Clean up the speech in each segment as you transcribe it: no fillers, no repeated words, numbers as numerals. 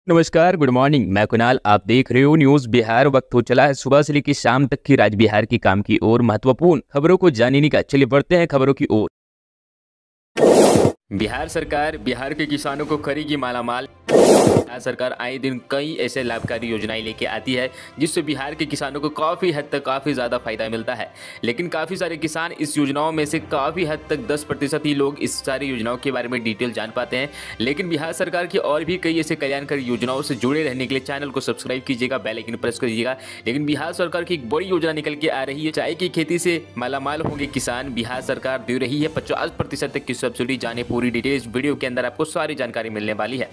नमस्कार, good morning. मैं कुणाल, आप देख रहे हो न्यूज़ बिहार। वक्त हो चला है सुबह से लेकर शाम तक की राज्य बिहार की काम की ओर महत्वपूर्ण खबरों को जानने का। चलिए बढ़ते हैं खबरों की ओर। बिहार सरकार बिहार के किसानों को करेगी मालामाल। बिहार सरकार आए दिन कई ऐसे लाभकारी योजनाएं लेके आती है जिससे बिहार के किसानों को काफ़ी हद तक काफ़ी ज़्यादा फायदा मिलता है। लेकिन काफ़ी सारे किसान इस योजनाओं में से काफ़ी हद तक 10% ही लोग इस सारी योजनाओं के बारे में डिटेल जान पाते हैं। लेकिन बिहार सरकार की और भी कई ऐसे कल्याणकारी योजनाओं से जुड़े रहने के लिए चैनल को सब्सक्राइब कीजिएगा, बेल आइकन प्रेस करिएगा। लेकिन बिहार सरकार की एक बड़ी योजना निकल के आ रही है। चाय की खेती से मालामाल होंगे किसान। बिहार सरकार दे रही है 50% तक की सब्सिडी। जाने पूरी डिटेल इस वीडियो के अंदर, आपको सारी जानकारी मिलने वाली है।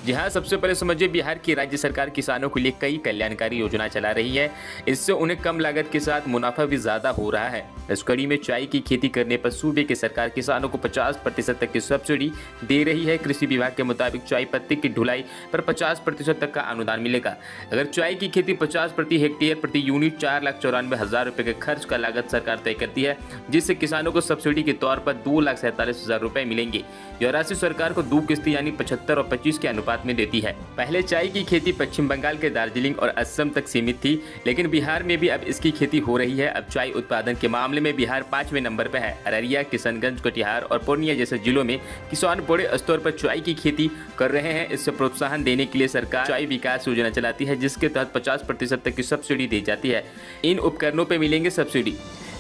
जी हाँ, सबसे पहले समझिए, बिहार की राज्य सरकार किसानों के लिए कई कल्याणकारी योजना चला रही है। इससे उन्हें कम लागत के साथ मुनाफा भी ज्यादा हो रहा है। इस कड़ी में चाय की खेती करने पर सूबे की सरकार किसानों को 50% तक की सब्सिडी दे रही है। कृषि विभाग के मुताबिक चाय पत्ती की ढुलाई पर 50% तक का अनुदान मिलेगा। अगर चाय की खेती 50 प्रति हेक्टेयर प्रति यूनिट 4,94,000 रुपए के खर्च का लागत सरकार तय करती है, जिससे किसानों को सब्सिडी के तौर पर 2,47,000 रुपए मिलेंगे। यह राशि सरकार को 2 किस्तें यानी 75 और 25 के अनुपात में देती है। पहले चाय की खेती पश्चिम बंगाल के दार्जिलिंग और असम तक सीमित थी, लेकिन बिहार में भी अब इसकी खेती हो रही है। अब चाय उत्पादन के मामले में बिहार 5वें नंबर पर है। अररिया, किशनगंज, कटिहार और पूर्णिया जैसे जिलों में किसान बड़े स्तर पर चाय की खेती कर रहे हैं। इससे प्रोत्साहन देने के लिए सरकार चाय विकास योजना चलाती है, जिसके तहत 50% तक की सब्सिडी दी जाती है। इन उपकरणों पर मिलेंगे सब्सिडी।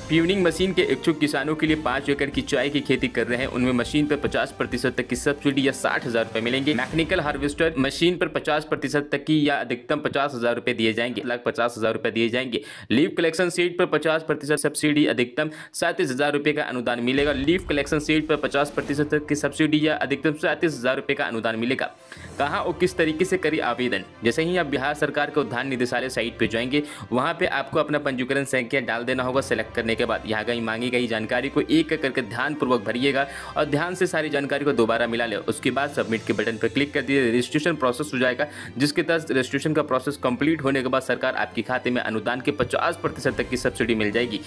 प्यूनिंग मशीन के इच्छुक किसानों के लिए 5 एकड़ की चाय की खेती कर रहे हैं, उनमें मशीन पर 50% तक की सब्सिडी या 60,000 रुपए मिलेंगे। मैकेनिकल हार्वेस्टर मशीन पर 50% तक की या अधिकतम 50,000 रुपए दिए जाएंगे, 1,50,000 रुपए दिए जाएंगे। लीफ कलेक्शन सीट पर 50% सब्सिडी, अधिकतम 37,000 रुपए का अनुदान मिलेगा। लीफ कलेक्शन सीट पर 50% तक की सब्सिडी या अधिकतम 37,000 रुपए का अनुदान मिलेगा। कहाँ और किस तरीके से करें आवेदन? जैसे ही आप बिहार सरकार के उद्यान निदेशालय साइट पे जाएंगे, वहाँ पे आपको अपना पंजीकरण संख्या डाल देना होगा। सेलेक्ट करने के बाद यहाँ गई मांगी गई जानकारी को एक एक करके ध्यानपूर्वक भरिएगा और ध्यान से सारी जानकारी को दोबारा मिला ले। उसके बाद सबमिट के बटन पर क्लिक कर दीजिए। रजिस्ट्रेशन प्रोसेस हो जाएगा, जिसके तहत रजिस्ट्रेशन का प्रोसेस कंप्लीट होने के बाद सरकार आपके खाते में अनुदान के 50% तक की सब्सिडी मिल जाएगी।